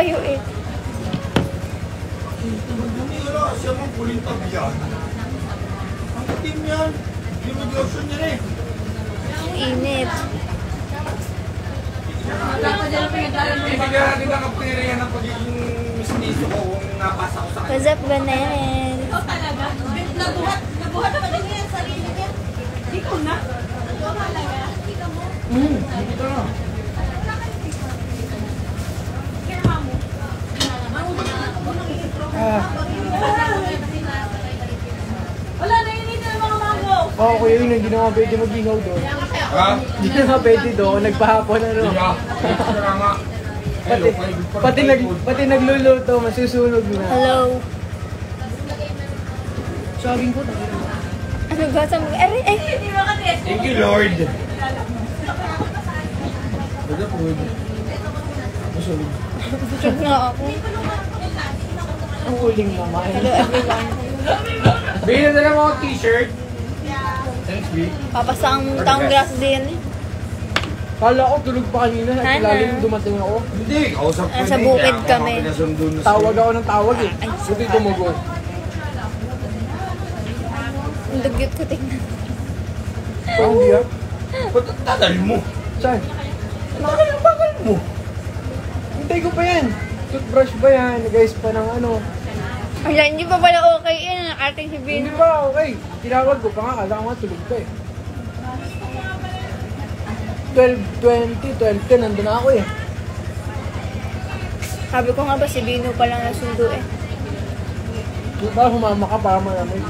kayo eh. Hindi wala siya mong puling tabiyan. Ang team yan. Yung mag-lotion niya eh. Init. Ibigyan natin ang kapirihan ng pagiging mistiso ko kung napasa ko sa kanya. What's up, Banel? Ikaw talaga? Nabuhat naman din niya sa sarili niya. Ikaw na? Ikaw talaga? Ikaw mo? Dito na. Wala na yun yung mga mango. Oo, kuya yun, hindi na nga pwede mag-ingaw doon. Ha? Hindi na nga pwede doon, nagpahapon ano. Kaya nga. Pati nagluluto, masusunog na. Hello. Saging ko, Ano ba sa mga... Ay! Hindi mo kasi. Thank you, Lord. Baga po. Masunog. Check nga ako. ang huling naman. Hello everyone. Bigyan na lang ako t-shirt. Thanks, B. Papasa ang taong grass din eh. Kala ko tulog pa kanina, Hana. lalim dumating ako. Hindi, kausap ko Nasa hindi. bukid Kaya kami. ako pinasundo na Tawag ako ng tawag eh. Ay, Buti tumugo. Ang dugyot ko tingnan. Oh, hindi ah. Ba't ang tagal mo? Saan? Bagal mo. Hintay ko pa yan. Toothbrush ba yan? Guys pa ng ano. Ay, hindi pa pala okay yan. Ating si Hindi Bino. pa okay. Tinawag ko pa nga. Kala ko nga tulog pa eh. 12:20, 12:10 nandun na ako eh. Sabi ko nga ba si Bino pa lang nasundo eh. Baka humama ka para malamig.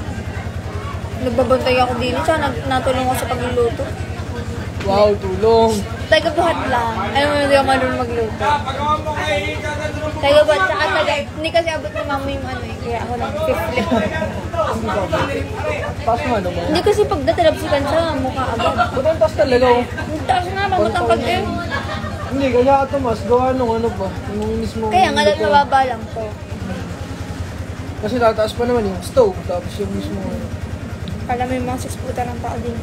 Nagbabantay ako din. Tsaka natulong ako sa pagluluto. Wow, tulong. Taga buhat lang. Alam mo, hindi ako marunong magluto. Pagawa mo kay kakaduro mo. Taga buhat, tsaka taga, hindi kasi abot ni mama yung ano eh. Kaya ako nag-flip. Taas mo ano mo. Hindi kasi pag natalabsikan sa mukha agad. Ba't ang taas talaga oh? Ang taas nga, pagutang pag eh. Hindi, kaya ito mas gawa nung ano ba? Yung mismo. Kaya nga, dahil mababa lang to. Kasi tataas pa naman yung stove. Tapos yung mismo. Kala mo yung mga 6 puta ng tao din.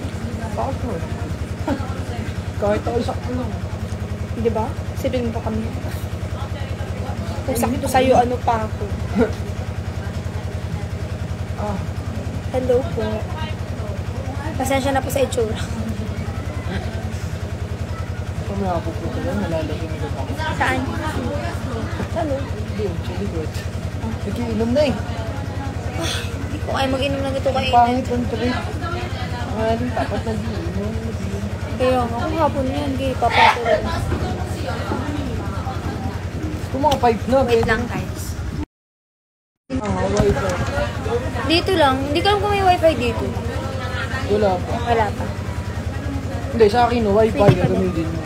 Bakit mo? Kahit ako sakto lang. Di ba? Silun pa kami. Kung sakto sa'yo, ano pa ako. Ah, Hello po. Pasensya na po sa itsura. kami ako po talaga. Nalalagay ng gato ako. Saan? Ano? Hindi, chili good. Nakiinom na eh. Hindi ko kaya mag-inom ng ito kayo. Pangit ang trip. Ang tapat na giinom. Kaya nga, kung hapon yan, gay, papatulog. Kung mga pipe na, Wait lang, guys. wifi. Dito lang. Hindi ko alam kung may wifi dito. Wala pa. Wala pa. Hindi, sa akin no, wifi Pwede pa na gamitin mo.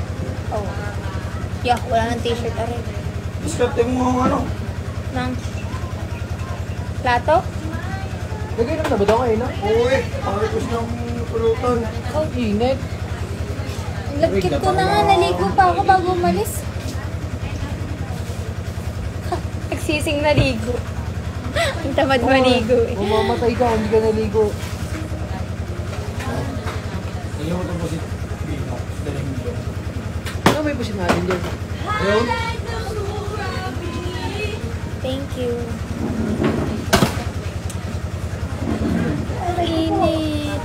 Oh. Yeah, wala nang t-shirt arin. Diskarte mo ang ano. Nang plato? Nag-inom na ba daw kayo na? Oo eh. Ang request ng pulutan. Ang init. Lagkit ko na nga, naligo pa ako bago umalis. Nagsising naligo. Ang tamad maligo eh. Mamamatay ka kung hindi ka naligo. Nalimutan po si Bino. Daling mo doon. Ano may pusin natin dyan? Ayun. Thank you. Ang init.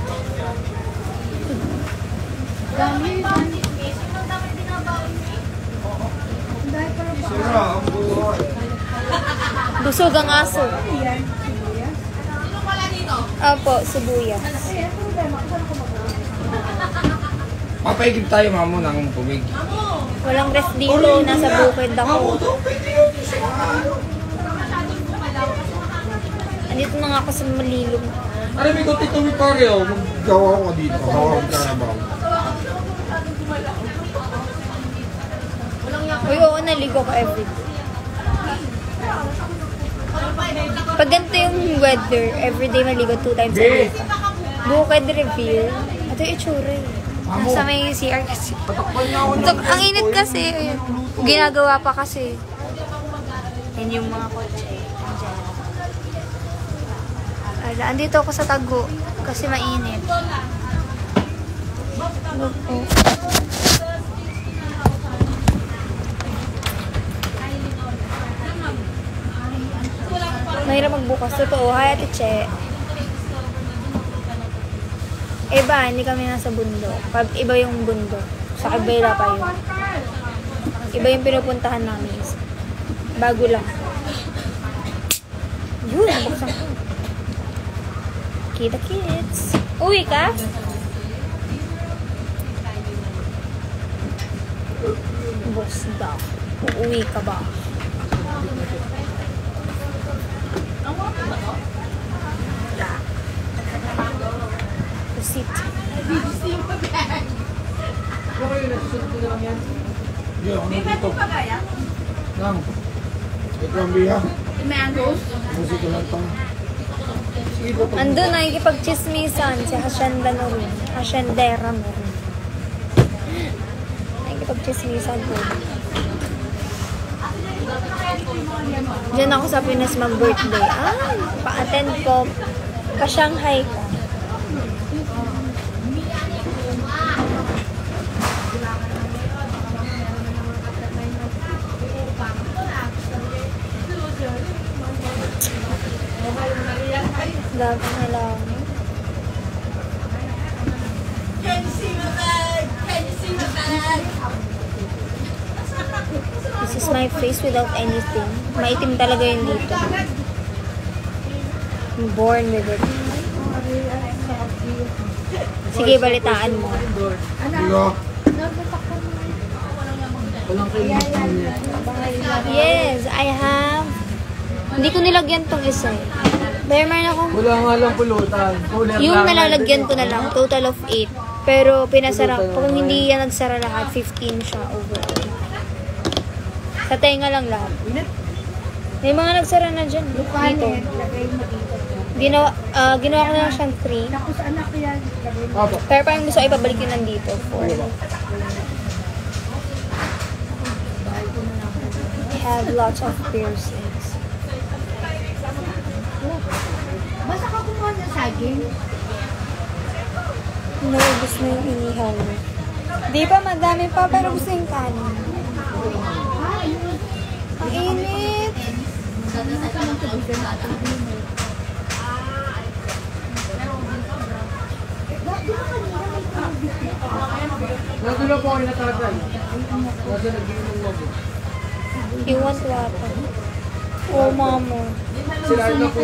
Sira ang buhay. Busog ang aso. Opo, sibuyas. Papaigib tayo mamo ng tubig. Walang rest dito, nasa bukid ako. Andito na nga ako sa malilong. Alam mo, tito mi pare, maggawa ko dito. Hawak ka na ba? Uy, oo, naligo ko everyday. Pag ganito yung weather, everyday maligo 2 times a week. Bukid reveal. Ito yung itsura eh. Sa may CR kasi. Ito, ang init kasi. Ayun. Ginagawa pa kasi. Yan yung mga kotse. Ala, andito ako sa tago. Kasi mainit. Opo. Mahirap magbukas. Totoo. Hi, Ate Che. Iba, hindi kami nasa bundok. Iba yung bundok. Sa Cabrera pa yun. Iba yung pinupuntahan namin. Bago lang. Yun, nabuksan ko. Kita kids. Uwi ka? Boss daw. Uuwi ka ba? Proceed. May pwede pa kaya? Nang. Ito ang biya. Mangoes? Musika lang tong. Sige po. Andun, nakikipag-chismisan si Hacienda Norin. Haciendera Norin. Nakikipag-chismisan po. Diyan ako sa Pinas mag-birthday. Pa-attend ko. Pa-Shanghai ka. Love na lang. Can you see my bag? Can you see my bag? This is my face without anything. Maitim talaga yun dito. I'm born with it. Sige, balitaan mo. Digo. Walang kailangan niya. Yes, I have. Hindi ko nilagyan tong isa eh. Pero meron akong... Wala nga lang pulutan. Yung nalalagyan ko na lang, total of 8. Pero pinasara, kung hindi yan nagsara lahat, 15 siya overall. Sa tenga lang lahat. May mga nagsara na dyan. Dito. Ginawa ko na lang siyang 3. Apo. Pero parang gusto ko ipabalik yun nandito. 4. I have lots of piercings. Basta ka kumuha ng saging? Naubos na yung inihaw mo. Di ba madami pa, pero gusto yung kanin. Ang init! Nagulo po ako natagay. Nasa nag-iinom mo. You want water? Oh, mama. Sila na po.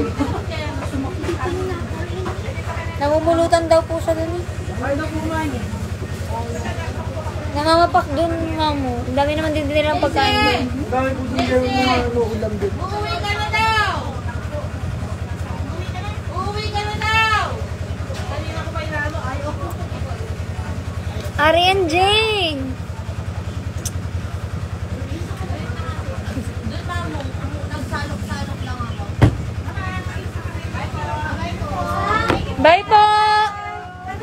Namumulutan daw po siya dun. Ay na po nga niya. Namamapak dun, mamo. Ang dami naman din nilang pagkain dun. Dami po din kayo mga ulam din. Uuwi ka na daw! Uuwi ka na daw! Kanina ko pa inaano, ayaw. Ari and Jane! Doon mamo, nagsalok-salok lang ako. Bye po!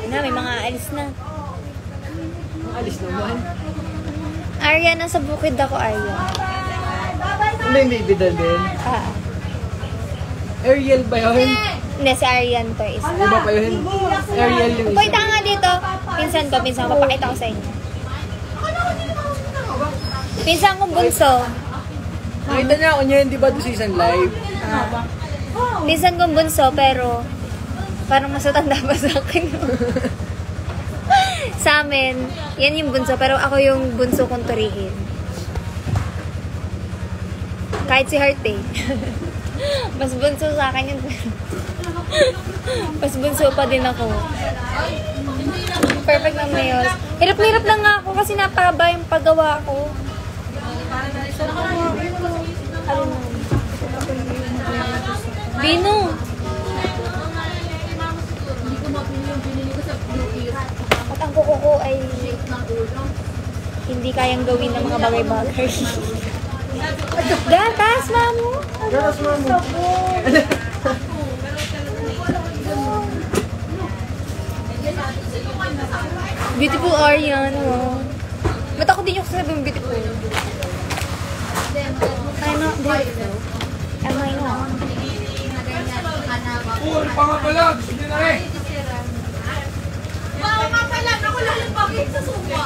Na, may mga alis na. Alis naman. Arya, nasa bukid ako, Arya. May bibidal din. Ariel ba yun? Hindi, si Aryan to is. Iba pa yun? Ariel yung isa. Pwede nga dito. Pinsan ko, papakita ko sa inyo. Pinsan kong bunso. Nakita niya ako niya, di ba ito season live? Pinsan kong bunso, pero parang mas matanda pa sa akin. Sa amin, yan yung bunso, pero ako yung bunso kong turihin. Kahit si Heart eh. Mas bunso sa akin yun. Mas bunso pa din ako. Perfect na mayos. Hirap-hirap lang nga ako kasi napahaba yung paggawa ko. Ano na? Bino! At ang kuko ko ay hindi kayang gawin ng mga bagay-bagay. Gatas, mamo! Gatas, mamo. Beautiful Aryan, oh. Ba't ako din yung sasabihin beautiful? I'm not beautiful. Am I not? Cool pa nga pala. Gusto niyo na rin. Wow, nga pala, ako lalabagin sa suwa.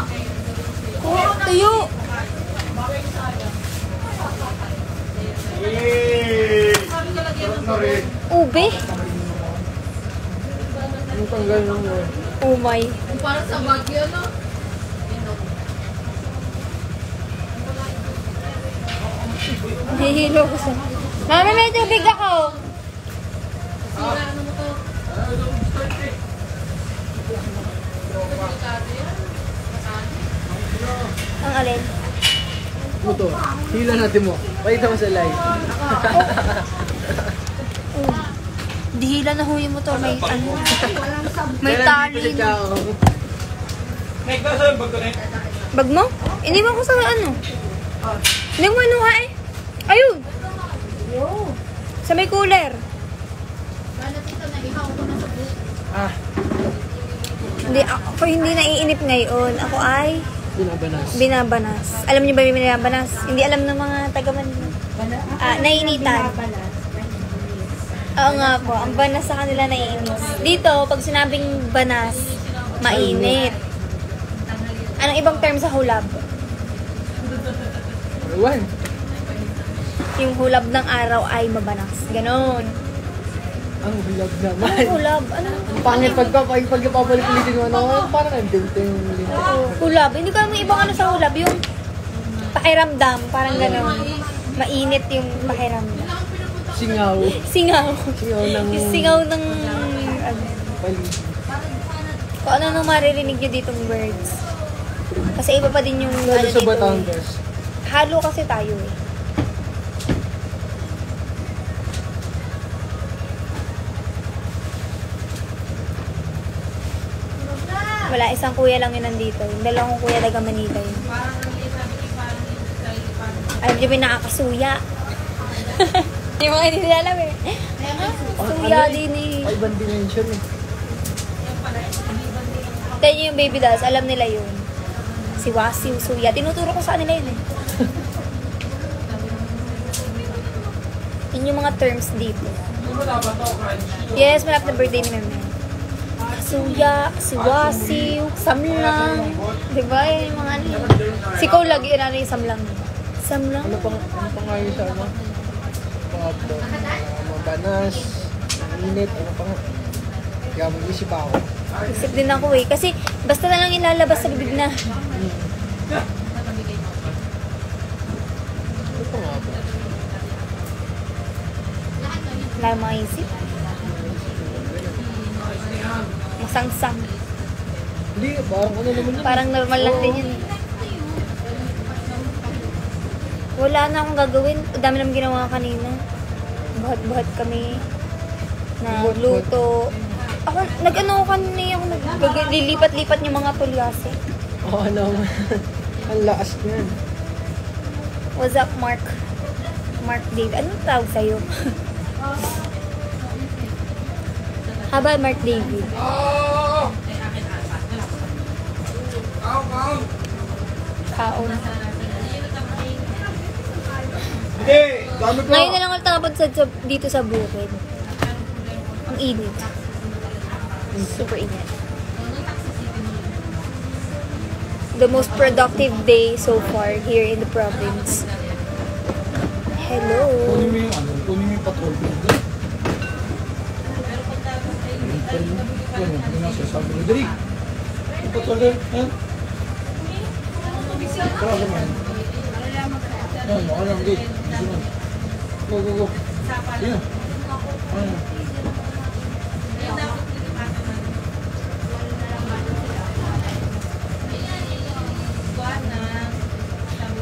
Tuyo! Hey! na rin. Ube? Yung tanggal ng yun. Oh my. Parang sa Baguio, no? Nahihilo ko sa... Mama, may tubig ako! Ang alin? Ito, hila natin mo. Pakita mo sa live. Dihila na huyo mo to. May ano? May Kailan dito tali. si Chao? Nek, nasa yung bag ko, Nek? Bag mo? Iniwan ko sa ano? Hindi mo manuha eh. Ayun! Sa may cooler. Ah, Hindi, ako hindi naiinip ngayon. Ako ay binabanas. binabanas. Alam niyo ba yung binabanas? Hindi alam ng mga taga-Manila. Naiinitan. Oo nga po, ang banas sa kanila naiinis. Dito, pag sinabing banas, mainit. Anong ibang term sa hulab? Ewan. Yung hulab ng araw ay mabanas. Ganon. Ang hulab naman. Anong hulab? Ano? Pangit pagpapalitin mo ano, parang nandito yung link. Hulab. Hindi ko alam yung ibang ano sa hulab. Yung pakiramdam. Parang ganon. Mainit yung pakiramdam. Singaw. Singaw. Singaw ng... Yung singaw ng... Ano, Pali. kung ano nung maririnig nyo ditong words. Kasi iba pa din yung Lalo ano sa dito. Batangas. Halo kasi tayo eh. Wala, isang kuya lang yun nandito. Yung dalawang kuya taga Manila yun. Alam nyo ba yung nakakasuya? Yung mga hindi nila alam eh. Suya din eh. Ibang dimension eh. Then yung baby dolls, alam nila yun. Si Wasi, Suya. Tinuturo ko sa kanila yun eh. Yun yung mga terms dito. Yes, malapit na birthday ni Meme. Suya, si Wasi, Samlang. Diba? Yun yung mga ano. Si Cole lagi yun ano yung Samlang. Samlang? Ano pang nga yun sa ano? Pablo. Mabanas. Init. Ano pa nga? Kaya mag-isip ako. Isip din ako eh. Kasi basta na lang ilalabas sa bibig na. Ano pa nga ba? Wala yung mga isip. Masangsang. Hindi, parang ano naman yun. Parang normal lang din yun. Wala na akong gagawin. Ang dami naman ginawa kanina. Buhat-buhat kami. Na luto. Ako, nag-ano ko kanina yung naglilipat-lipat yung mga tulyase. Oo, ano. Ang lakas niyan. What's up, Mark? Mark David. Anong tawag sa'yo? Haba, Mark David. Kaon. Hindi, dami ko. Ngayon na lang ako tapos dito sa bukid. Ang init. Super init. The most productive day so far here in the province. Hello. Kunin mo yung ano, kunin mo yung patrol. Ano na sasabi mo? Dali! Yung patrol din, ha? Tara ka man. Yan, makalang gate. Go, go, go. Yan. Ano?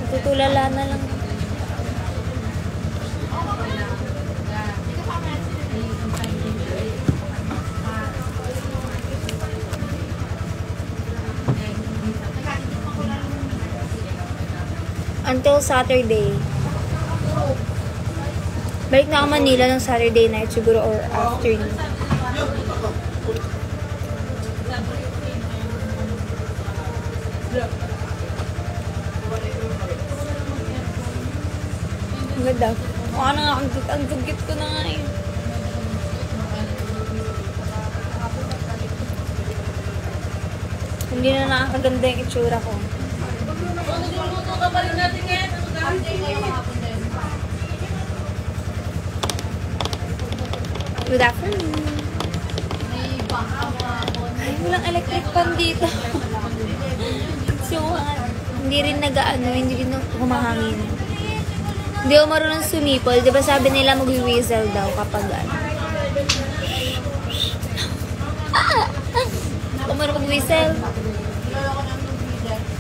Tutulala na lang. Until Saturday. Balik na ako Manila ng Saturday night siguro or afternoon. Ang ganda. Ano nga, ang gugit ko na nga eh. Hindi na nakakaganda yung itsura ko. Nagluluto ka pa rin natin ngayon. Good afternoon. Ay, walang electric fan dito. So, hindi rin nag-ano, hindi rin humahangin. Hindi ako marunong sumipol. Di ba sabi nila mag-whistle daw kapag ano? Ako marunong mag-whistle.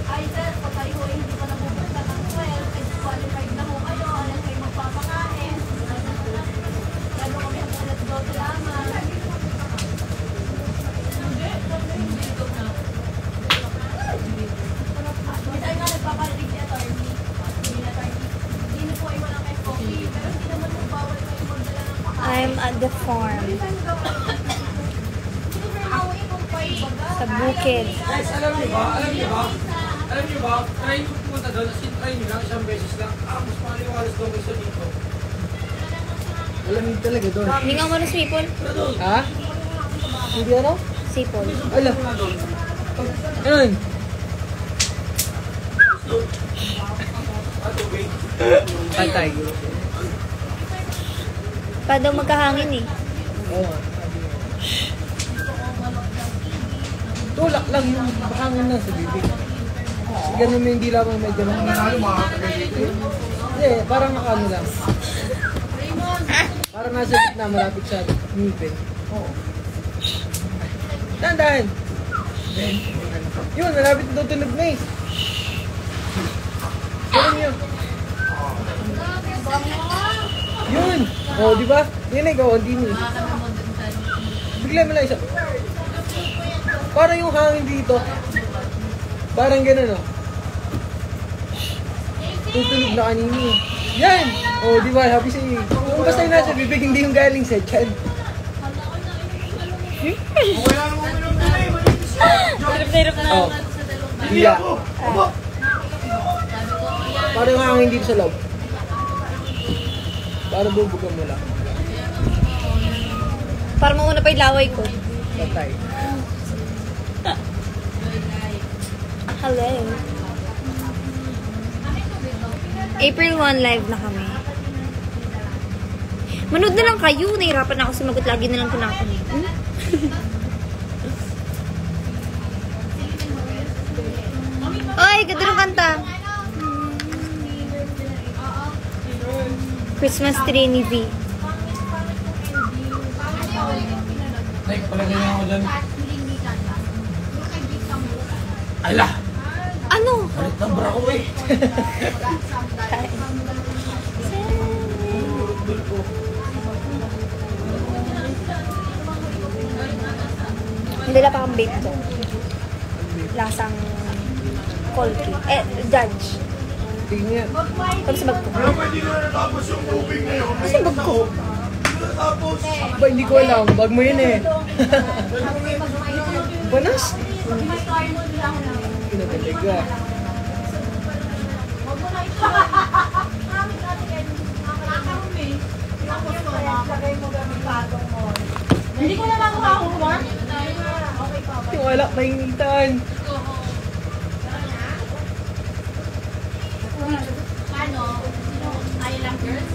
Ay, sir, pag kayo hindi pa napupunta ng 12, disqualified na ho kayo, alam kayo magpapakain. Lalo kami ang ulat daw lamang. Minsan nga nagpaparinig si attorney. Hindi na po ay walang FOP, pero hindi naman po bawal kayo magdala ng pakain. I'm at the farm. Sa bukid. Guys, alam niyo ba, try nyo pumunta doon, as in try nyo lang, isang beses lang, mas maliwalas daw kayo sa dito. Malamig talaga doon. Hindi nga marunong sipol. Ha? Hindi ano? Sipol. Ala. Ano? Patay. Pa daw magkahangin eh. Oo nga. Tulak lang yung hangin na sa bibig. Ganun mo hindi lamang medyo hindi, parang ano lang. Parang nasa gitna, malapit sa ngipin. Oo. Dahan-dahan. Yun, malapit na tunog na eh. Ganun yun. Yun! O, di ba? Yan ay gawin din eh. Bigla mo lang isa. Parang yung hangin dito. Parang gano'n, no? Tutunog na kanina eh. Yan! O, di ba? Happy sa iyo. Kung basta yung nasa bibig, hindi yung galing sa tiyan. Hirap na. O. Iya. Parang yung hangin dito sa loob. Parang bubugan mo lang. Para mauna pa yung laway ko. Patay. Hello. April 1 live na kami. Manood na lang kayo. Nahirapan na ako sumagot. Lagi na lang tinatanong. Ay, ganda ng kanta. Christmas tree ni V. Like, palagay niya ako dyan. Ala! Ano? Balit ng bra ko eh. Dala pa kang vape ko. Lasang Colky. Judge. Tingnan. Tapos sa bag ko. Pwede na natapos yung moving na yun. Kasi bag ko. Natapos. Ba, hindi ko alam. Bag mo yun eh. Banas? Pinatalaga. Hindi ko na makuha ako kumar. Yung wala, nainitan. Ano? Island girls?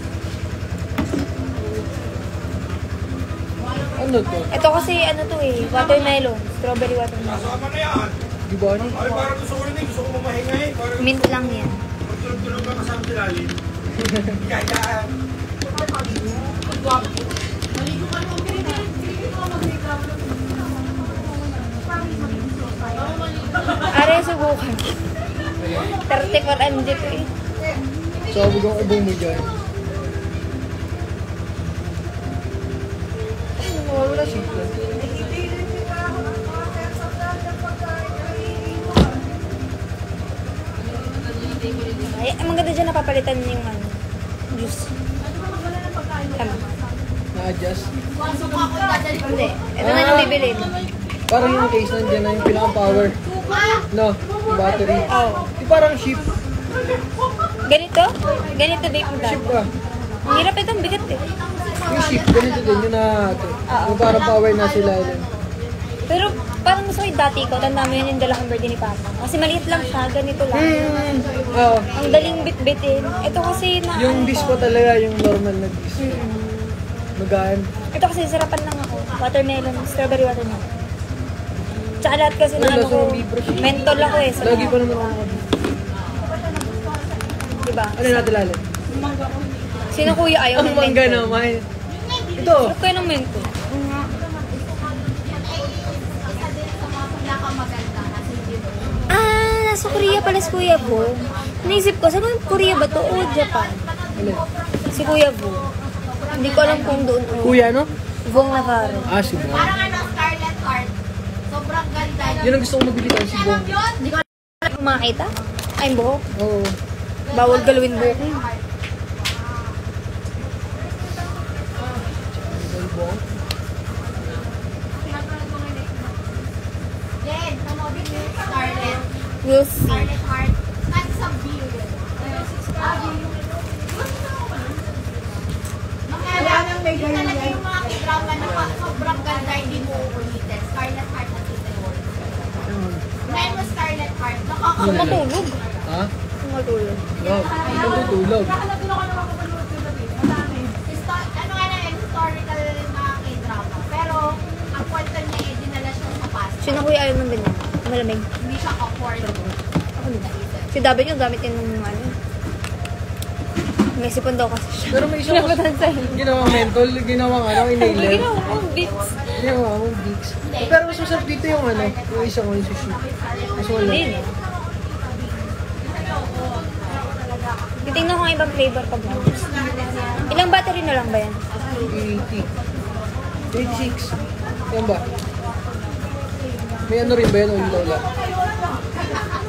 Ano to? Ito kasi ano to eh. Watermelon. Strawberry watermelon. Kasama na yan. Di ba ano? Ay, parang gusto ko rin eh. Gusto ko mamahinga eh. Parang Mint lang yan. magtulog-tulog ka kasama si Lali. Yayaan. Are, subukan. 34 MG to eh. Sabi kong ubong mo dyan. Ano, wala siya. Ay, ang maganda dyan napapalitan yung ano, juice. Tama. Na-adjust. Hindi. Ito na yung bibili. Parang yung case nandiyan na yung pinaka-power. No, yung battery. Oh. Yung parang ship. Ganito? Ganito ba yung Ship ka. Ang hirap ito, ang bigat eh. Yung ship, ganito din. Yung na, yung parang power na sila. Pero parang gusto ko yung dati ko, tanda mo yun yung dalawang birthday ni Papa. Kasi maliit lang siya, ganito lang. Oo. Ang daling bit-bitin. Ito kasi na Yung ano disco to. talaga, yung normal na disco. Mm. Magaan. Ito kasi sarapan lang ako. Watermelon, strawberry watermelon. Tsaka lahat kasi na Wala, ano ko, so bibro siya. mentol ako eh. Sa Lagi lahat. pa naman ako nakabili. Diba? Ano natin lalim? Sino kuya ayaw Ang ng mangga mentol? naman. Ito. Sarap kayo ng mentol. Isa din sa mga pinakamaganda kasi hindi mo. Ah, nasa Korea pala si Kuya Bo. Naisip ko, saan ba Korea ba to o Japan? Alin? Si Kuya Bo. Hindi ko alam kung doon o. Kuya, no? Bong Navarro. Ah, si Bong. Parang ano, Scarlet Heart. Sobrang ganda. Yun ang gusto ko mabili tayo, si Bong. Hindi ko alam kung makakita. Ay, yung buhok. Oo. Bawal galawin buhok. Si Bong. Jen, panoodin mo yung Scarlet. We'll see. Scarlet Heart. That's a view yun. Mga alam, yun talaga yung mga drama na sobrang ganda, hindi mo uulitin. Scarlet Heart at Little World. Ngayon mo Scarlet Heart, Matulog. Ha? Matulog. Wow. Ang tutulog. Ano nga na yun, historical na k-drama. Pero, ang kwento niya eh, dinala siya sa past. Sino kuya ayaw ng ganyan? Malamig. Hindi siya awkward. Si David yung gamit yun ng ano. May sipon daw kasi siya. Pero may isang ginawang mentol, ginawang ano, inhaler. Ginawa ko beats. Ginawa mong Vicks. Pero mas masarap dito yung ano, yung isang yung sushi. Mas wala. Hindi. Titingnan ko ang ibang flavor pag naubos. Ilang battery na lang ba yan? 80. 86. Yan ba? May ano rin ba yan o ilaw lang?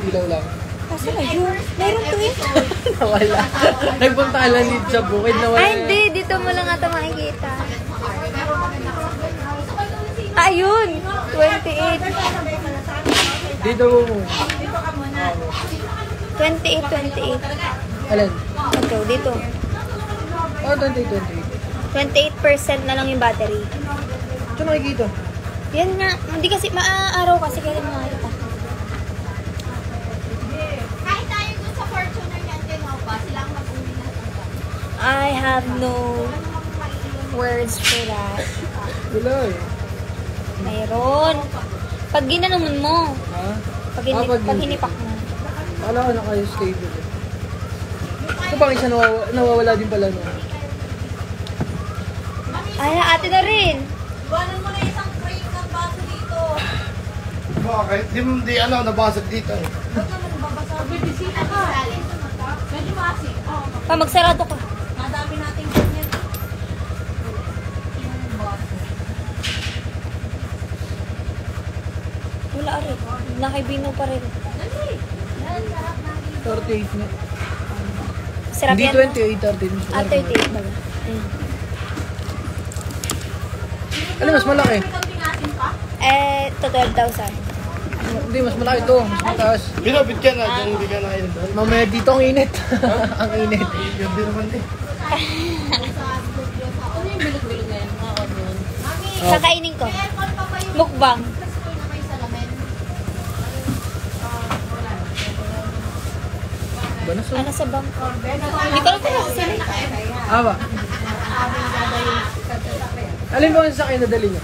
Ilaw lang. Kaso na yun. Meron to eh. Nawala. Nagpuntalan dito sa bukid, nawala. Ay, hindi. Dito mo lang ata makikita. Ayun! 28. Dito mo mo. 28. Alin? Ito, dito. Oh, 20. 28% na lang yung battery. Ito nakikita. Yan nga. Hindi kasi maaaraw kasi kaya makikita. Kahit tayo dun sa Fortuner niyan, Tinoba, sila ang mag-uli na ng I have no words for that. Wala eh. Mayroon. Pag ginanon mo. Ha? Pag, pag hinipak mo. Akala ko naka-stable eh. Ito pang isa nawawala din pala no. Ay, ate na rin. Iwanan mo na isang crate ng baso dito. Bakit? Di ano, nabasag dito eh. Huwag naman babasa. Bibisita ka. Medyo masi. Pa, magsarado ka. Madami nating ganyan. Wala rin. Nakibino pa rin. Dali. Yan, sarap na. 38 na. Sarap Hindi yan. 28, 13. Ah, 38 ba? Ayun. Ano, mas malaki? Pinasin pa? Ito 12,000. Hindi, mas malaki ito. Mas mataas. Binabit ka na, dyan hindi ka na yun. Mamaya dito ang init. Ang init. Yun din naman eh. Ano yung bilog-bilog na yan? Mami, Kakainin ko. may aircon pa ba yung Mukbang. school na may salamin? Ba na so? Ano sa bangko? Hindi ko alam kung nasa sila. Awa. Alin ba ang sakay na dali niya?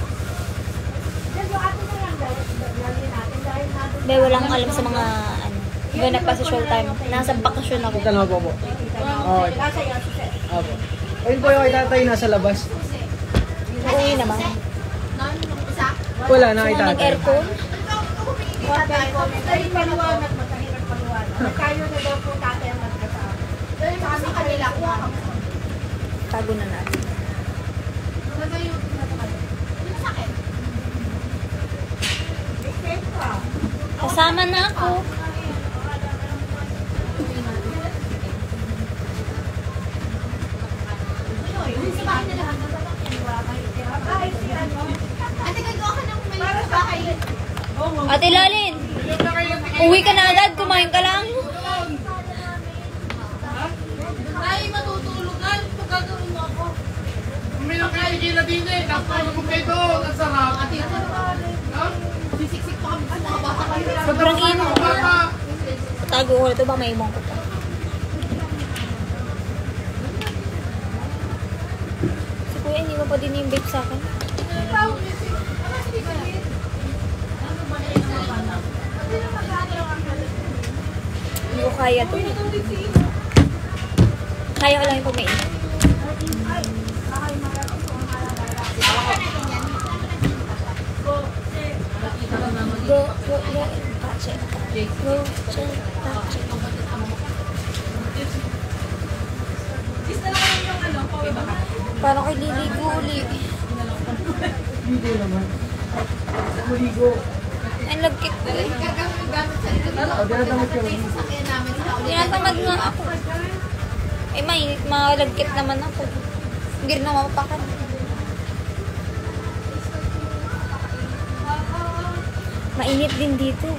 Be, walang alam sa mga ano. Ganap pa sa showtime. Nasa bakasyon ako. Kita lang po po. Okay. Apo. Ayun po yung kay tatay nasa labas. Uuwi naman. Isa? Wala na kay Mga tatay. nag-aircon. Dahil paliwanag, matahirap paliwanag. Magkayo na daw po tatay ang magkasama. Dahil sa kanila, kuha ka mo. Tago na natin. Nag-YouTube na naman. Ano sakit? Kasama na ako. Sa bahay na lang. Ate, gagawa ka ng mali sa bahay. Ate Lalin, uwi ka na agad. Kumain ka lang. Ay, matutulugan. Pag gagawin mo ako. May nakaigila din eh. Nakapagod mo kayo doon. Ang sarap. Ate, sisiksik pa kami sa mga bata kayo. Sobrang init. Bata. Tago ko ito ba may imong ko pa. Si Kuya, hindi ba pa din yung vape sa akin. Hindi ko kaya to. Kaya ko lang yung pag-mainit. Go, touch it. Go, touch it. Parang kayo liligo uli. Hindi naman. Maligo. Ang lagkit ko eh. Dinadamit ka lang. Tinatamad nga ako. Eh, mainit. Malagkit naman ako. Hindi rin ako mapapakan. Mainit din dito.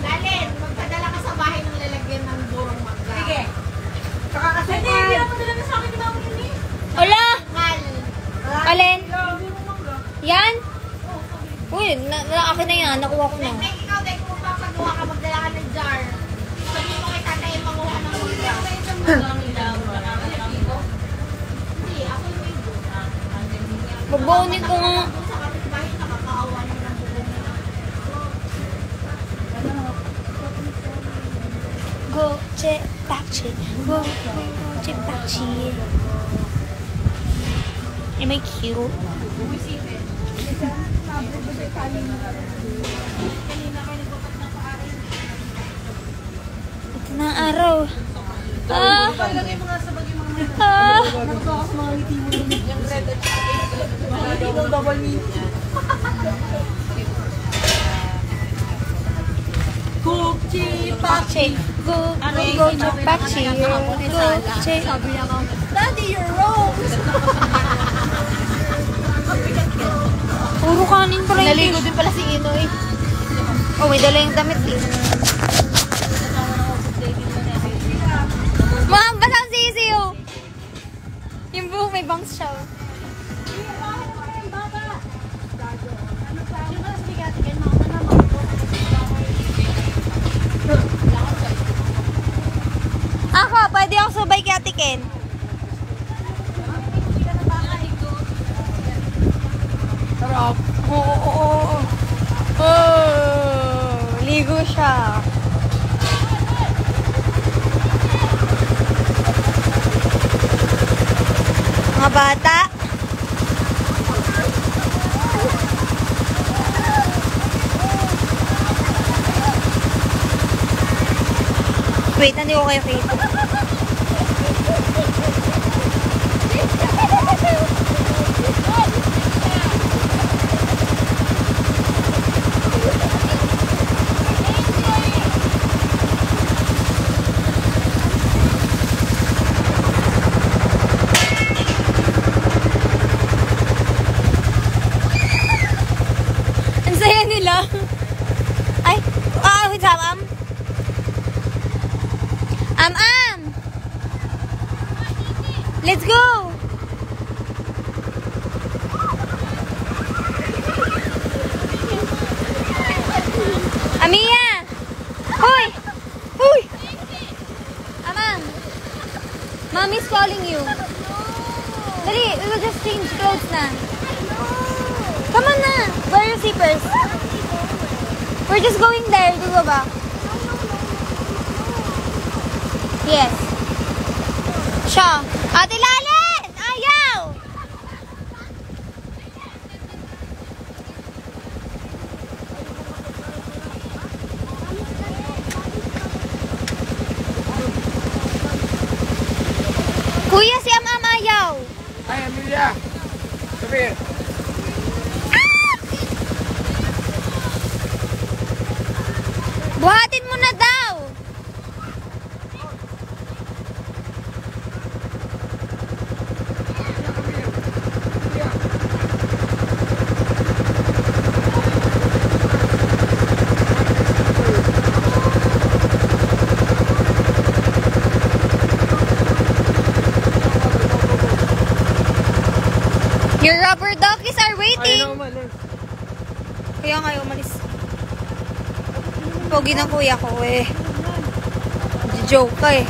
Lalin, magpadala ka sa bahay ng lalagyan ng burong mangga. Sige. Saka kasi Hindi ako padala na sa akin ni Mama Nini. Hola! Ngal. Alin? Yan? Uy, akin na yan. Nakuha ko na. Nek, ikaw, dahil kung magpapagawa ka, magdala ka ng jar. Sabi mo kay tatay yung manguha ng mangga. Hindi, ako yung may burong. Babaunin ko nga. Doon sa kapitbahay, nakakaawa na ng burong niya. Go, check, back, check. Go, check, back, check. Am I cute? Ito na ang araw. Ah! Ah! Pache. Go, go, check, pache. Go, check. Daddy, you're wrong! Puro kanin pala yung Naligo din pala si Inoy. Oh, may dala yung damit eh. Ma'am, basang sisiyo! Yung buhok may bangs siya. Oh. Ako, pwede ako sabay kay Ate Ken. Sarap. Oo. Oh, ligo siya. Mga bata. Wait, hindi ko kayo kita. Ang saya nila. Ay, wait, let's go! Amia! Hoy! Hoy! Amang! Mommy's calling you. Dali, we will just change clothes na. Come on na! Wear your slippers. We're just going there. Go ba? Yes. Siya. Ate Lalin! Ayaw! Kuya, si Am ayaw. Ay, Amelia! Come here. Buhatin mo na daw. Your rubber duckies are waiting. Ayaw naman eh. Kaya nga umalis. Pogi ng kuya ko eh. Joke ka eh.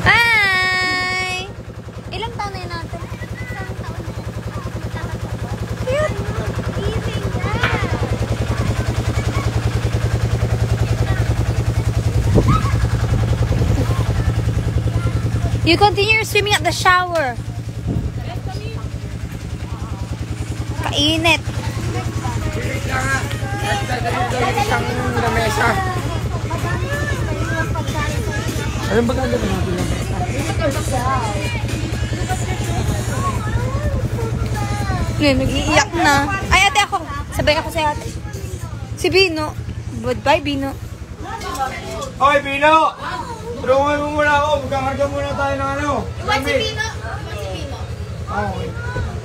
Ah! You continue swimming at the shower. Kainit. Pilit lang ha. Nagdadalito isang lamesa. Anong ba gagawin natin lang? Ngayon, nag-iiyak na. Ay, ate ako. Sabay ako sa ate. Si Bino. Goodbye, Bino. Hoy, Bino! Tulungan mo muna ako. Magkakarga muna tayo ng ano. Iwan si Pino. Okay.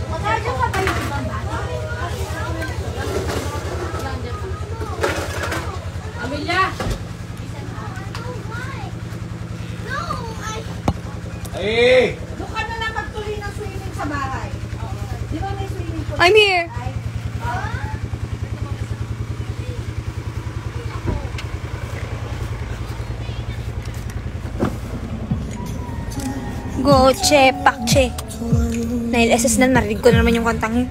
Magkarga ka ba yung ibang Amelia! Ay! Doon ka na lang magtuloy ng swimming sa bahay. Di ba may swimming pool? I'm here. Go, che, pakche. Nail SS na, narinig ko na naman yung kantang yun.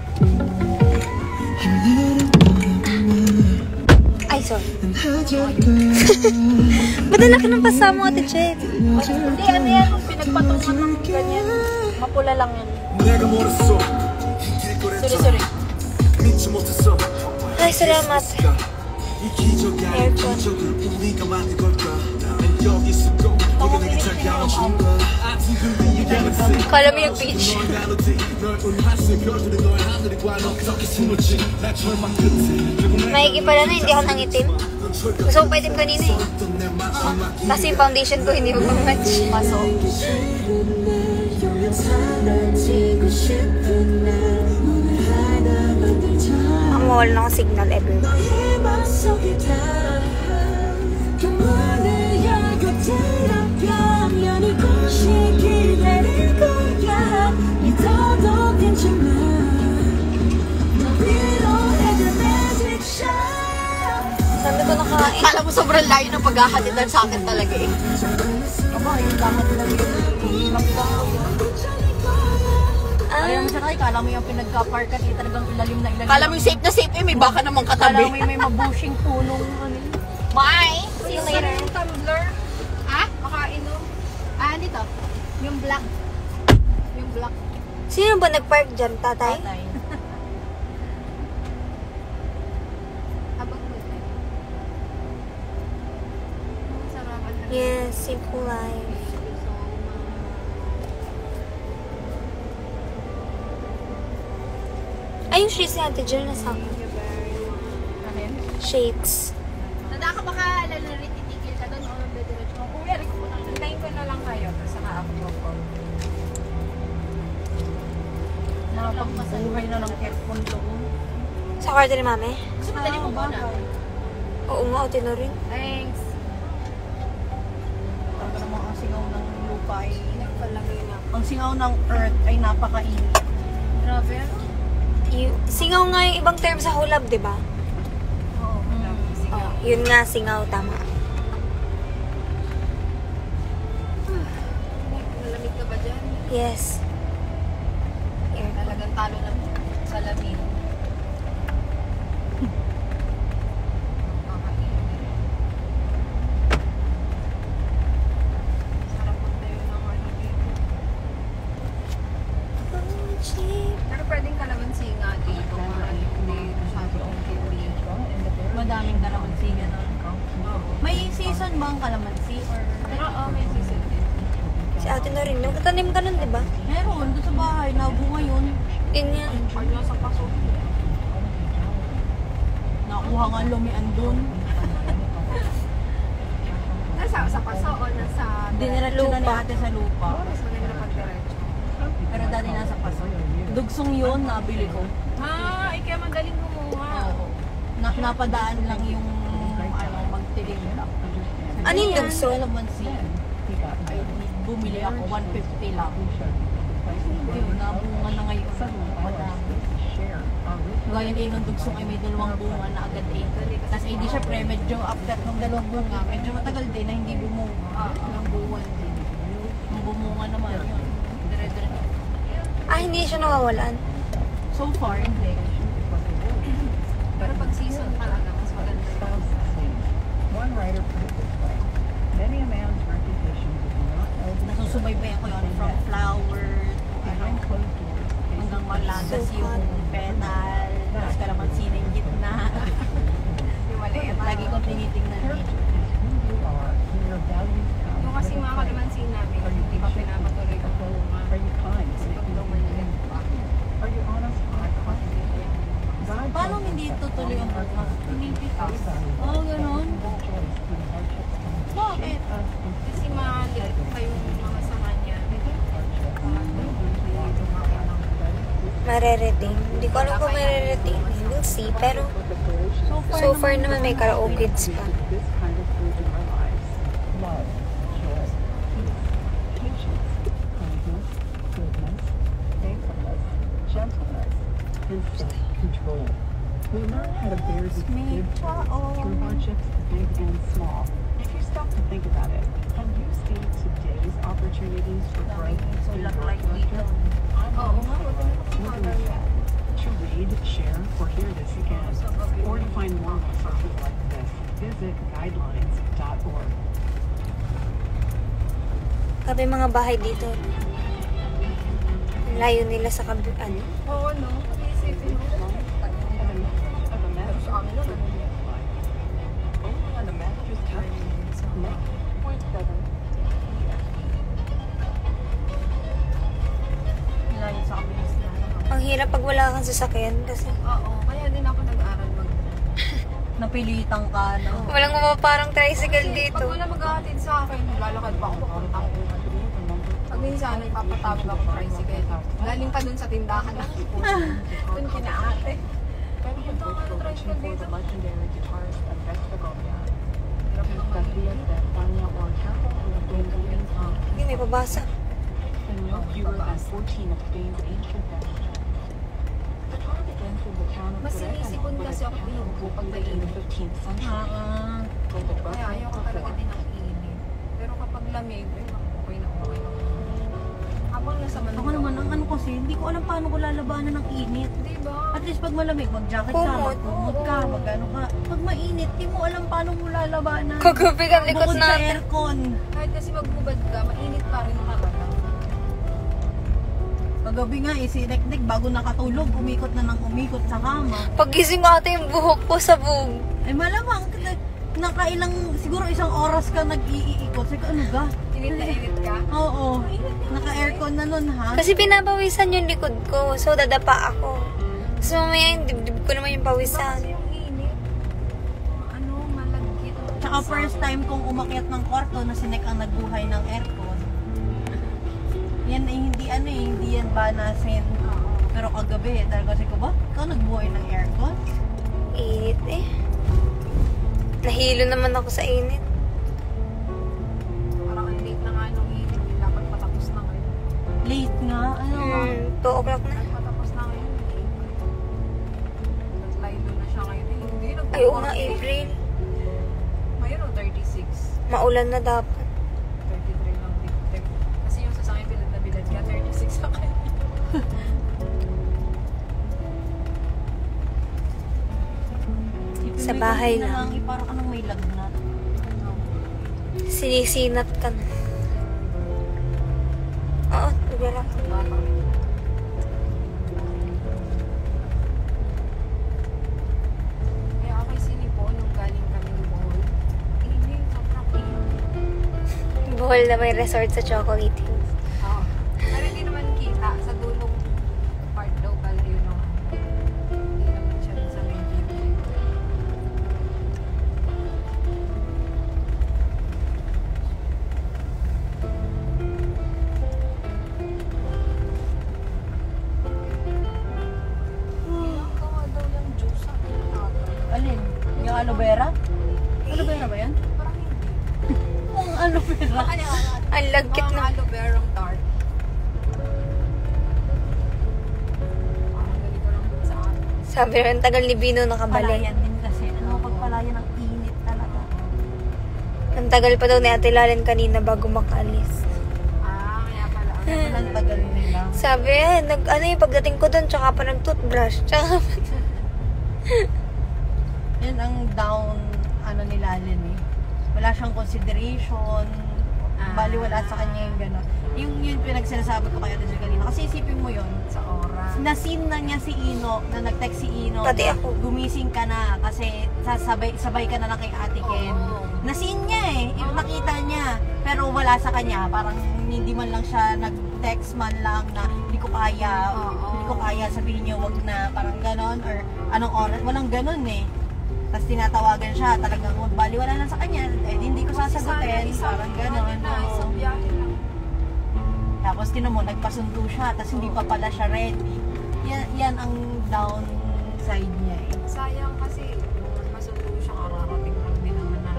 Ay, sorry. Ba't anak ka ng pasama, Ate Che? Hindi, ano yan? Pinagpatungan ng ganyan. Mapula lang yan. Sorry. Ay, salamat. Aircon. Kala mo yung beach. Maigi pala na, hindi ako nangitim. Gusto ko pa itim kanina eh. Kasi yung foundation ko hindi mag-match. Paso. Ang mawala na akong signal everywhere. Sabi ko nakain. Alam mo, sobrang layo ng paghahalitan sa akin talaga eh. Aba, yung damat lang yun. Ayaw mo siya tayo, kala mo yung pinagka-parkan eh, talagang ilalim na ilalim. Kala mo yung safe na safe eh, may baka namang katabi. Kala mo yung may mabushing punong ano. Bye! See you later. Tumbler. Ha? Makainom. Ah, dito. Yung black. Yung black. Sino ba nag-park dyan, tatay? Tatay. Abang mo ito. Sarapan na. Yes, simple life. Ay, yung shades natin dyan nasa ako. Shades. Nanda ka baka lalari titigil ka doon o nabediretso mo. Kuya, rin ko na. Nandayin ko na lang kayo. Tapos saka ako ko. Nakapagpasaluhay na ng aircon doon. Sa kwarto ni mami? Gusto mo dali mo muna? Oo nga, uti na rin. Thanks. Talaga naman ang singaw ng lupa ay ang singaw ng earth ay napakainit. Grabe ano? Singaw nga yung ibang term sa hulab, di ba? Oo. Oh, yun nga, singaw, tama. Malamig ka ba dyan? Yes. Air. Talagang talo ng salamin. Sarap magtayo ng ano dito. Pero pwedeng kalamansi nga dito. Hindi masyadong hindi. Madaming kalamansi gano'n. May season ba ang kalamansi? Oo, may season din. Si ate na rin. Nagtatanim ka nun, di ba? Meron, doon sa bahay, nabunga yun. Yun nga. Pagla sa paso. Nakuha nga lumian doon. Nasa sa paso o nasa... Diniretso na ni ate sa lupa. Mas maganda na pagdiretso. Pero dati nasa paso. Dugsong yun, nabili ko. Ah, ay kaya magaling kumuha. Oo. Napadaan lang yung ano, magtiling lang. Ano yung dugso? Kalamansi. Ay, bumili ako, 150 lang. Yun, nabunga na ngayon. Madami. Gaya din nung dugsong ay may dalawang bunga na agad eh. Tapos eh, di syempre, medyo after ng dalawang bunga, medyo matagal din na hindi bumunga. Ilang buwan din. Nung bumunga naman yun. Dire-dire. Ah, hindi siya nawawalan. So far, hindi. Pero pag season talaga, mas maganda. subaybayan ko yun from flower, hanggang malagas yung petal, tapos kalamansi na yung gitna. Yung maliit. Lagi kong tinitingnan dito. Yung kasi mga kalamansi namin, hindi pa pinapatuloy ko po. Kasi pag daw maliit pa. Paano hindi tutuloy ang bunga? Pinipitas. Oo, ganun. Bakit? Kasi maliit pa yung mga sa kanya. Marerating. Hindi ko alam kung marerating. We'll see. Pero so far naman may karaokids pa. Control. We learn how to bear the good through hardships, big and small. If you stop to think about it, can you see today's opportunities for growth in your character? Oo nga, wala To read, share, or hear this again, or to find more resources like this, visit guidelines.org. Sabi mga bahay dito. Ang layo nila sa kabilaan. Oo, no? Isipin mo. Pero sa amin naman. Layo sa kabilis na. Ang hirap pag wala kang sasakyan kasi Oo, kaya din ako nag-aral Napilitan ka, no? walang parang tricycle dito. Pag wala maghahatid sa akin, lalakad pa ako papuntang ulan. Pag minsan, nagpapatawag ako tricycle. Galing pa dun sa tindahan. Dun kina ate. Pero punta nga ng tricycle dito. Hindi, may pabasa. Mas sinisipon kasi ako pinupo pag mainit. Kaya ayaw ko talaga din ng init. Pero kapag lamig, okay na okay. Habang nasa Manila. Ako naman, ang ano kasi, hindi ko alam paano ko lalabanan ng init. Diba? At least pag malamig, mag-jacket ka, Kumot. mag-kumot ka, mag-ano ka. Pag mainit, di mo alam paano mo lalabanan. Kagubig ang likod Bukod sa natin. aircon. Kahit kasi magbubad ka, mainit pa rin ang katawan. Kagabi nga, isinek-nek, bago nakatulog, umikot na ng umikot sa kama. Paggising ko ata yung buhok ko sa bug. Eh malamang, nakailang, siguro isang oras ka nag-iikot. Sige, ano ga? Init na init ka. Oo, naka-aircon na nun ha. Kasi pinapawisan yung likod ko. So, dadapa ako. So, mamaya yung dibdib ko naman yung pawisan. Kasi yung init, ano, malagkit. Tsaka first time kong umakyat ng kwarto na sinek ang nagbuhay ng aircon. Yan eh, hindi ano eh, hindi yan banasin. Pero kagabi, talaga kasi ko ba? Ikaw nagbuhay ng aircon? Init eh. Nahilo naman ako sa init. Parang ang late na nga nung init, dapat patapos na ngayon. Late nga, ano nga. 2 o'clock na. Patapos na ngayon. Naglaylo na siya ngayon. Hindi, Ay, oo nga, April. Ngayon o 36. Maulan na dapat. 33 lang din. Kasi yung sasakyan bilad na bilad ka, 36 sa kanya. Sa bahay lang. Parang anong may lagnat. Sinisinat ka na. Oo, naglalak. Kaya ako sinipo nung galing kami ng Bohol. Init, sobrang init. Bohol na may resort sa Chocolate Hills. Oo. Pero hindi naman kita. Sa dulong part daw pala yun. No? Hindi naman siya dun sa main view. Ginagawa daw yung juice sa tatay. Alin? Yung aloe vera? Aloe vera ba yan? Parang hindi. Ang aloe vera. Ano yan? Ang lagkit Mga na. aloe vera tart. Parang ganito lang dun sa akin. Sabi rin, tagal ni Bino nakabalik. Palayan din kasi. Ano, pagpalayan ang init talaga. Ang tagal pa daw ni Ate Lalen kanina bago makaalis. Kaya pala. Walang tagal nila. Sabi, ano yung pagdating ko doon, tsaka pa nag-toothbrush. Tsaka Yan ang down, ano nila Lynn eh. Wala siyang consideration. Bali wala sa kanya yung gano'n. pinagsinasabi ko kay Ate Jill kanina. Kasi isipin mo yun, Sa oras. nasin na niya si Ino, na nag-text si Ino. Pati na ako. Gumising ka na kasi sabay ka na lang kay Ate Ken. Nasin niya eh. Nakita niya. Pero wala sa kanya. Parang hindi man lang siya nag-text man lang na hindi ko kaya. Hindi ko kaya sabihin niyo wag na. Parang ganon. Or anong oras. Walang ganon eh. Tapos tinatawagan siya. Talagang magbaliwala lang sa kanya. Eh hindi ko sasagutin. Parang ganon. Tapos tinan mo, nagpasundo siya. Tapos hindi pa pala siya ready. Yan ang downside niya eh. Sayang kasi masundo siya kararating lang din naman na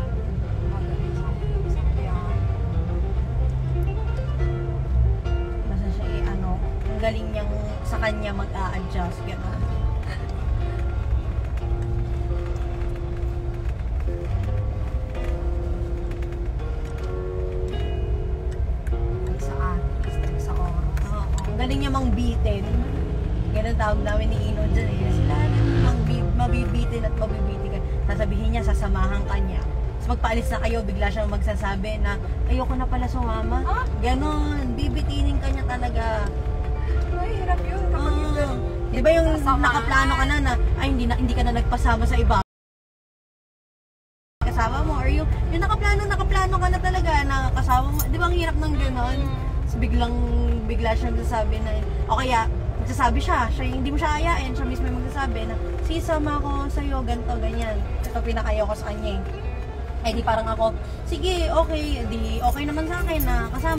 magaling sa isang biyahe. Basta siya eh, ang galing niyang sa kanya mag-a-adjust, gano'n. Sa atin, sa oras. Oo, ang galing niya mangbitin. Ganun tawag namin ni Ino dyan eh. Sila mabibitin at mabibitin ka. Sasabihin niya, sasamahan ka niya. Tapos magpaalis na kayo, bigla siyang magsasabi na ayoko na pala sumama. Ganon, bibitinin ka niya talaga. Mahirap yun kapag yung ganun. Di ba yung nakaplano ka na ay hindi ka na nagpasama sa iba? Kasama mo or yung nakaplano ka na talaga na kasama mo. Di ba ang hirap ng gano'n? So bigla siyang sasabi na o kaya magsasabi siya hindi mo siya ayain, siya mismo yung magsasabi na sisama ako sa'yo, ganito, ganyan. Ito pinakayo ko sa kanya eh. Di parang ako, sige, okay, di okay naman sa akin na kasama.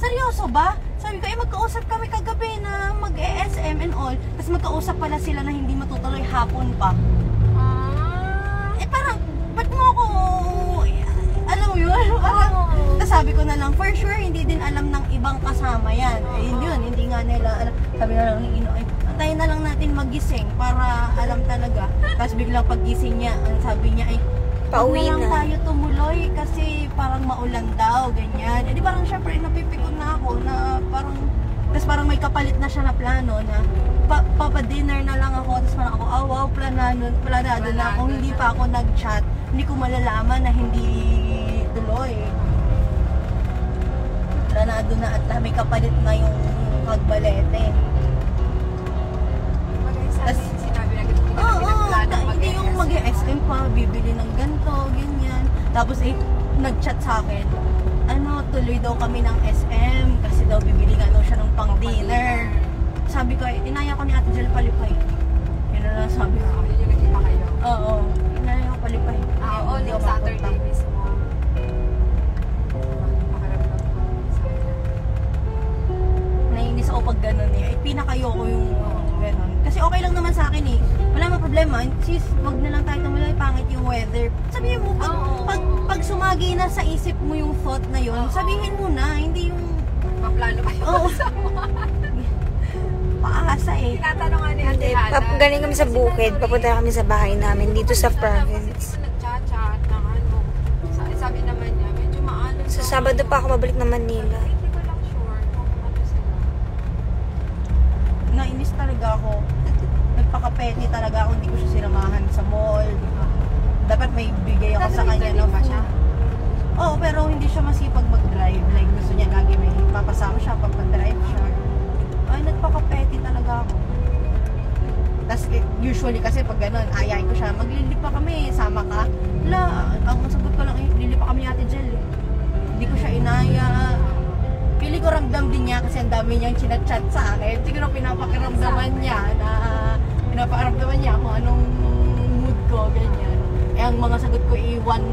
Seryoso ba? Sabi ko, magkausap kami kagabi na mag-ESM and all. Tapos magkausap pala sila na hindi matutuloy hapon pa. Parang, ba't mo ako, alam mo yun? Tapos sabi ko na lang, for sure, hindi din alam ng ibang kasama yan. Yun, hindi nga nila alam. Sabi na lang ni Ino, tayo na lang natin magising para alam talaga. Tapos biglang paggising niya, ang sabi niya ay, Pauwi lang na. tayo tumuloy kasi parang maulan daw, ganyan. Di parang syempre napipikon na ako na parang, tapos parang may kapalit na siya na plano na papadinner na lang ako. Tapos parang ako, wow, planado na ako. Hindi pa ako nag-chat. Hindi ko malalaman na hindi tuloy. Planado na at may kapalit na yung magbalete. Tapos, sinabi na ganito, Hindi yung mag-SM pa, bibili ng ganito, ganyan. Tapos nag-chat sa akin, tuloy daw kami ng SM kasi daw bibili nga daw siya ng pang-dinner. Sabi ko, inaya ko ni Ate Jill palipay. Yun na lang sabi ko. Yun yung nagkita kayo. Oo, inaya ko palipay. Oo, Hindi nung ako Saturday mapunta. mismo. Makaramdam ko. Naiinis ako pag gano'n eh. Ay, pinakayoko yung gano'n. Kasi okay lang naman sa akin eh. Wala mang problema. Sis, wag na lang tayo tumuloy. Pangit yung weather. Sabihin mo, pag sumagi na sa isip mo yung thought na yun, sabihin mo na. Hindi yung Maplano kayo Oo. kasama. paasa eh. Tinatanong nga ni Ate Hana. Galing kami sa bukid. Papunta kami sa bahay namin dito sa province. Kasi nag-chat-chat ng sabi naman niya, medyo maalam. Sa Sabado pa ako mabalik ng Manila. Hindi ko lang sure kung ano sila. Nainis talaga ako. Nagpaka-petty talaga ako. Hindi ko siya sinamahan sa mall. Dapat may bigay ako sa kanya ng ba siya? Oo, pero hindi siya masipag mag-drive. Like, gusto niya lagi may papasama siya, pagpa-drive siya. Ay, nagpaka-petty talaga ako. Tapos, usually kasi pag gano'n, ayayin ko siya, maglilip pa kami, sama ka. Wala, ang sagot ko lang, lilip pa kami Ate Jill. Hindi ko siya inaya. Pili ko ramdam din niya kasi ang dami niyang chinat-chat sa akin. Siguro pinapakiramdaman niya kung anong mood ko, ganyan. Eh, ang mga sagot ko one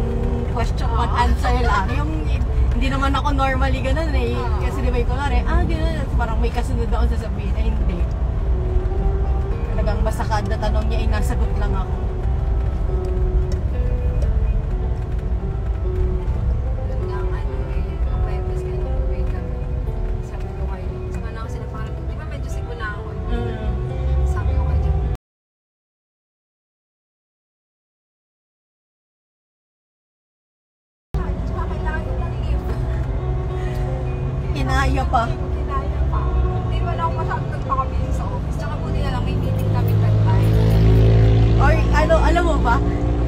question, one answer lang. Yung, hindi naman ako normally ganun eh. Kasi di ba yung kunwari, ganun. Parang may kasunod ako sasabihin. Eh, hindi. Talagang basta kada tanong niya, nasagot lang ako. kinaya pa. Kinaya pa. Hindi, wala akong masyadong nagpakabili sa office. Tsaka buti na lang, may meeting kami that time. Or alam mo ba,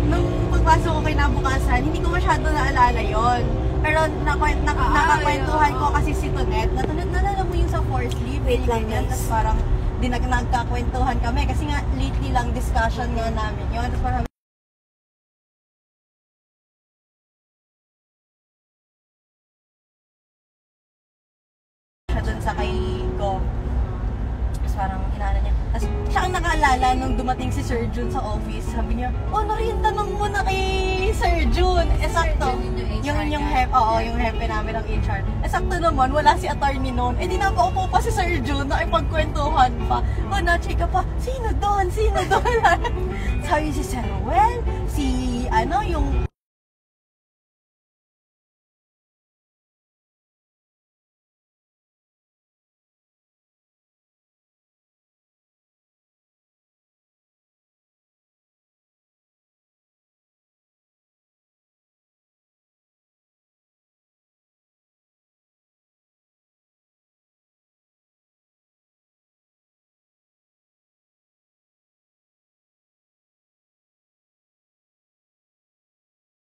nung pagpasok ko kinabukasan, hindi ko masyado naalala yon. Pero nakakwentuhan ko kasi si Tonet, nalala mo yung sa force leave. Wait lang, ganyan. guys. Tapos parang nagkakwentuhan kami kasi nga lately lang discussion nga namin yun. Tapos parang siya dun sa kay Go. Tapos parang inaano niya. Tapos siya ang nakaalala nung dumating si Sir Jun sa office. Sabi niya, oh, Noreen, tanong mo na kay Sir Jun. Sakto. Yung hepe, oo, yung hepe namin ng HR. Sakto naman, wala si attorney noon. Eh di napaupo pa si Sir Jun, nakipagkwentuhan pa. O, na-check pa, sino doon? Sabi si Sir Well, si, yung